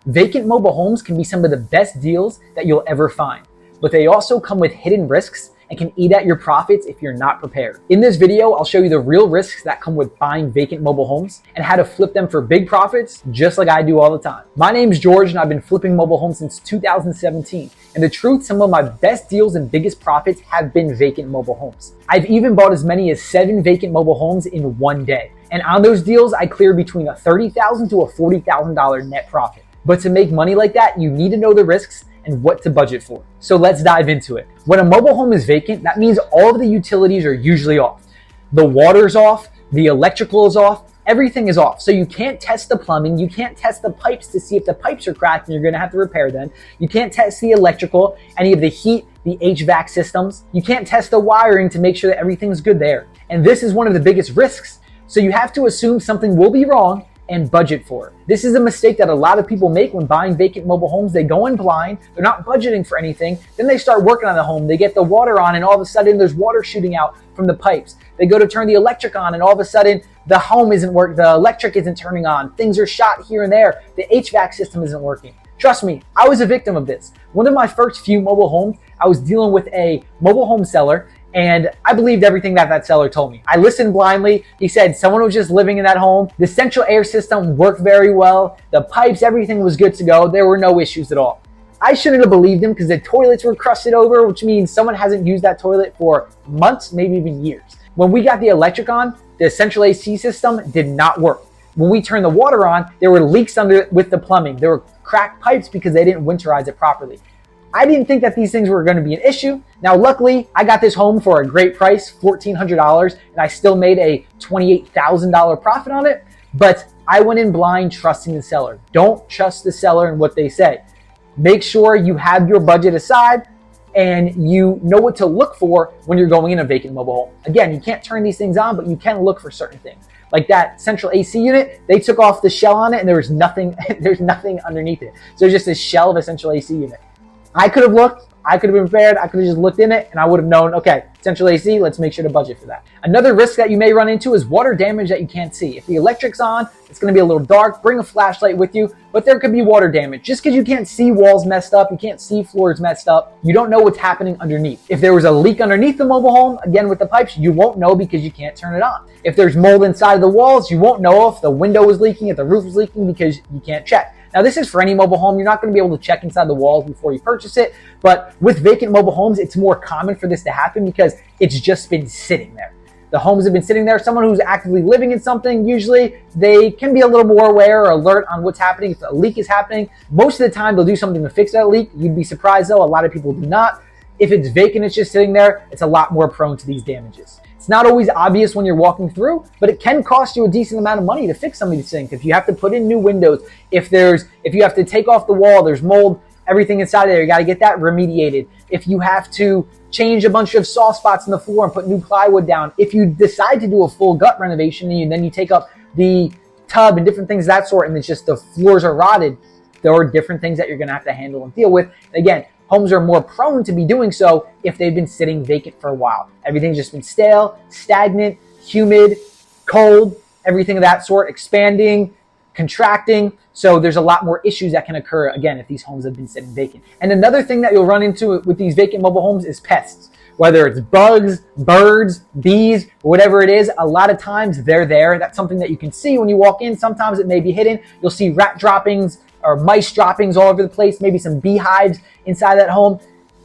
Vacant mobile homes can be some of the best deals that you'll ever find, but they also come with hidden risks and can eat at your profits if you're not prepared. In this video, I'll show you the real risks that come with buying vacant mobile homes and how to flip them for big profits, just like I do all the time. My name's George and I've been flipping mobile homes since 2017. And the truth, some of my best deals and biggest profits have been vacant mobile homes. I've even bought as many as 7 vacant mobile homes in one day. And on those deals, I clear between a $30,000 to a $40,000 net profit. But to make money like that, you need to know the risks and what to budget for. So let's dive into it. When a mobile home is vacant, that means all of the utilities are usually off. The water's off, the electrical is off, everything is off. So you can't test the plumbing, you can't test the pipes to see if the pipes are cracked and you're gonna have to repair them. You can't test the electrical, any of the heat, the HVAC systems. You can't test the wiring to make sure that everything's good there. And this is one of the biggest risks. So you have to assume something will be wrong and budget for it. This is a mistake that a lot of people make when buying vacant mobile homes. They go in blind, they're not budgeting for anything, then they start working on the home, they get the water on and all of a sudden there's water shooting out from the pipes. They go to turn the electric on and all of a sudden the home isn't working, the electric isn't turning on, things are shot here and there, the HVAC system isn't working. Trust me, I was a victim of this. One of my first few mobile homes, I was dealing with a mobile home seller and I believed everything that seller told me. I listened blindly. He said someone was just living in that home. The central air system worked very well. The pipes, everything was good to go. There were no issues at all. I shouldn't have believed him because the toilets were crusted over, which means someone hasn't used that toilet for months, maybe even years. When we got the electric on, the central AC system did not work. When we turned the water on, there were leaks under with the plumbing. There were cracked pipes because they didn't winterize it properly. I didn't think that these things were going to be an issue. Now, luckily, I got this home for a great price, $1,400, and I still made a $28,000 profit on it, but I went in blind trusting the seller. Don't trust the seller and what they say. Make sure you have your budget aside and you know what to look for when you're going in a vacant mobile home. Again, you can't turn these things on, but you can look for certain things. Like that central AC unit, they took off the shell on it and there was nothing, there's nothing underneath it. So it's just a shell of a central AC unit. I could have looked, I could have been prepared, I could have just looked in it and I would have known, okay, central AC, let's make sure to budget for that. Another risk that you may run into is water damage that you can't see. If the electric's on, it's gonna be a little dark, bring a flashlight with you, but there could be water damage. Just because you can't see walls messed up, you can't see floors messed up, you don't know what's happening underneath. If there was a leak underneath the mobile home, again with the pipes, you won't know because you can't turn it on. If there's mold inside the walls, you won't know if the window is leaking, if the roof is leaking because you can't check. Now, this is for any mobile home. You're not going to be able to check inside the walls before you purchase it. But with vacant mobile homes, it's more common for this to happen because it's just been sitting there. The homes have been sitting there. Someone who's actively living in something, usually they can be a little more aware or alert on what's happening. If a leak is happening, most of the time they'll do something to fix that leak. You'd be surprised though, a lot of people do not. If it's vacant, it's just sitting there, it's a lot more prone to these damages. It's not always obvious when you're walking through, but it can cost you a decent amount of money to fix some of these things. If you have to put in new windows, if you have to take off the wall, there's mold, everything inside there, you got to get that remediated. If you have to change a bunch of soft spots in the floor and put new plywood down, if you decide to do a full gut renovation and then you take up the tub and different things of that sort and it's just the floors are rotted, there are different things that you're going to have to handle and deal with. And again, homes are more prone to be doing so if they've been sitting vacant for a while. Everything's just been stale, stagnant, humid, cold, everything of that sort, expanding, contracting. So there's a lot more issues that can occur, again, if these homes have been sitting vacant. And another thing that you'll run into with these vacant mobile homes is pests. Whether it's bugs, birds, bees, whatever it is, a lot of times they're there. That's something that you can see when you walk in. Sometimes it may be hidden. You'll see rat droppings or mice droppings all over the place, maybe some beehives inside that home.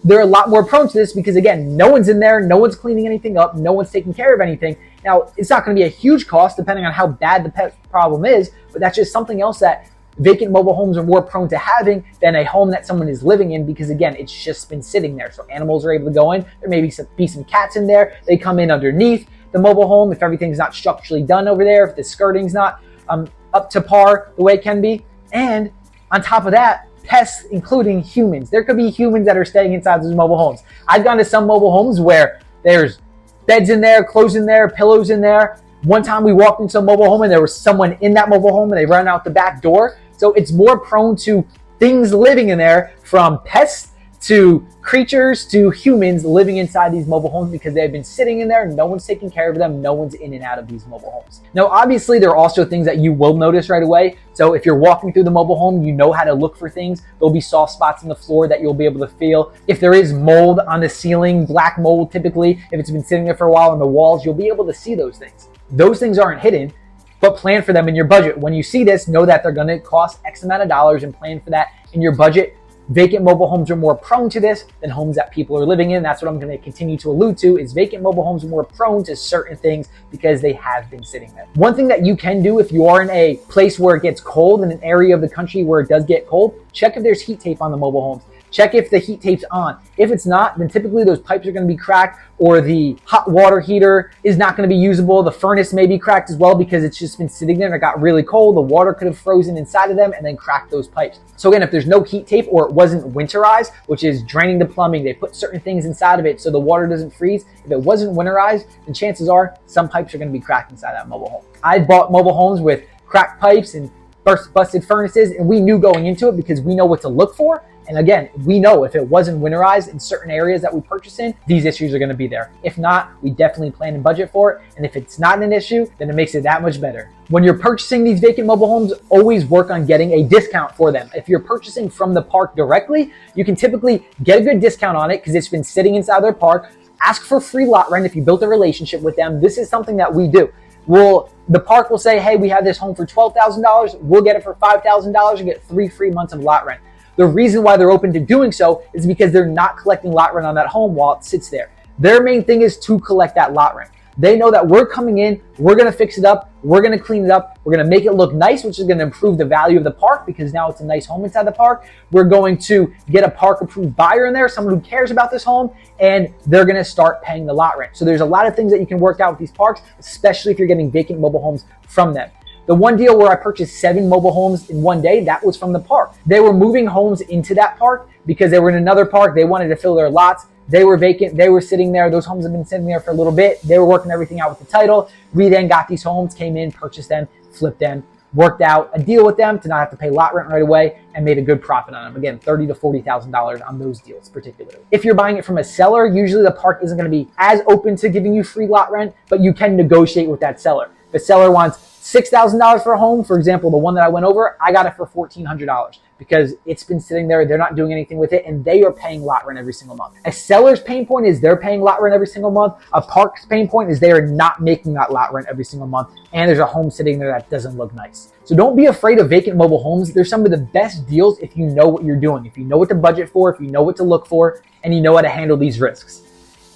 They're a lot more prone to this because, again, no one's in there, no one's cleaning anything up, no one's taking care of anything. Now, it's not going to be a huge cost depending on how bad the pest problem is, but that's just something else that vacant mobile homes are more prone to having than a home that someone is living in because, again, it's just been sitting there. So animals are able to go in. There may be some cats in there. They come in underneath the mobile home if everything's not structurally done over there, if the skirting's not up to par the way it can be. And on top of that, pests, including humans. There could be humans that are staying inside those mobile homes. I've gone to some mobile homes where there's beds in there, clothes in there, pillows in there. One time we walked into a mobile home and there was someone in that mobile home and they ran out the back door. So it's more prone to things living in there, from pests to creatures to humans living inside these mobile homes because they've been sitting in there. No one's taking care of them. No one's in and out of these mobile homes. Now, obviously, there are also things that you will notice right away. So if you're walking through the mobile home, you know how to look for things. There'll be soft spots in the floor that you'll be able to feel. If there is mold on the ceiling, black mold typically, if it's been sitting there for a while on the walls, you'll be able to see those things. Those things aren't hidden, but plan for them in your budget. When you see this, know that they're going to cost X amount of dollars and plan for that in your budget. Vacant mobile homes are more prone to this than homes that people are living in. That's what I'm going to continue to allude to, is vacant mobile homes are more prone to certain things because they have been sitting there. One thing that you can do if you are in a place where it gets cold, in an area of the country where it does get cold, check if there's heat tape on the mobile homes. Check if the heat tape's on. If it's not, then typically those pipes are going to be cracked, or the hot water heater is not going to be usable. The furnace may be cracked as well because it's just been sitting there and it got really cold. The water could have frozen inside of them and then cracked those pipes. So again, if there's no heat tape or it wasn't winterized, which is draining the plumbing, they put certain things inside of it so the water doesn't freeze. If it wasn't winterized, then chances are some pipes are going to be cracked inside that mobile home. I bought mobile homes with cracked pipes and busted furnaces, and we knew going into it because we know what to look for. And again, we know if it wasn't winterized in certain areas that we purchase in, these issues are going to be there. If not, we definitely plan and budget for it. And if it's not an issue, then it makes it that much better. When you're purchasing these vacant mobile homes, always work on getting a discount for them. If you're purchasing from the park directly, you can typically get a good discount on it because it's been sitting inside their park. Ask for free lot rent if you built a relationship with them. This is something that we do. The park will say, hey, we have this home for $12,000. We'll get it for $5,000 and get 3 free months of lot rent. The reason why they're open to doing so is because they're not collecting lot rent on that home while it sits there. Their main thing is to collect that lot rent. They know that we're coming in, we're going to fix it up, we're going to clean it up, we're going to make it look nice, which is going to improve the value of the park because now it's a nice home inside the park. We're going to get a park approved buyer in there, someone who cares about this home, and they're going to start paying the lot rent. So there's a lot of things that you can work out with these parks, especially if you're getting vacant mobile homes from them. The one deal where I purchased 7 mobile homes in one day, that was from the park. They were moving homes into that park because they were in another park. They wanted to fill their lots. They were vacant. They were sitting there. Those homes have been sitting there for a little bit. They were working everything out with the title. We then got these homes, came in, purchased them, flipped them, worked out a deal with them to not have to pay lot rent right away, and made a good profit on them. Again, $30,000 to $40,000 on those deals particularly. If you're buying it from a seller, usually the park isn't going to be as open to giving you free lot rent, but you can negotiate with that seller. If the seller wants $6,000 for a home, for example, the one that I went over, I got it for $1,400 because it's been sitting there, they're not doing anything with it, and they are paying lot rent every single month. A seller's pain point is they're paying lot rent every single month. A park's pain point is they are not making that lot rent every single month, and there's a home sitting there that doesn't look nice. So don't be afraid of vacant mobile homes. They're some of the best deals if you know what you're doing, if you know what to budget for, if you know what to look for, and you know how to handle these risks.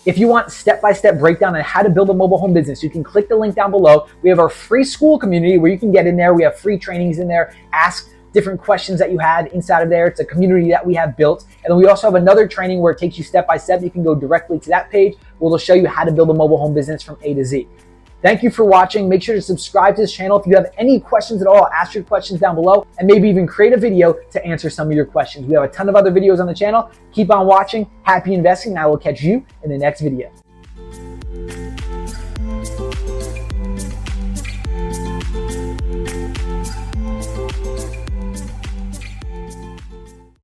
If you want step-by-step breakdown on how to build a mobile home business, you can click the link down below. We have our free school community where you can get in there. We have free trainings in there. Ask different questions that you had inside of there. It's a community that we have built. And then we also have another training where it takes you step-by-step. You can go directly to that page where it'll show you how to build a mobile home business from A to Z. Thank you for watching. Make sure to subscribe to this channel. If you have any questions at all, ask your questions down below and maybe even create a video to answer some of your questions. We have a ton of other videos on the channel. Keep on watching. Happy investing, and I will catch you in the next video.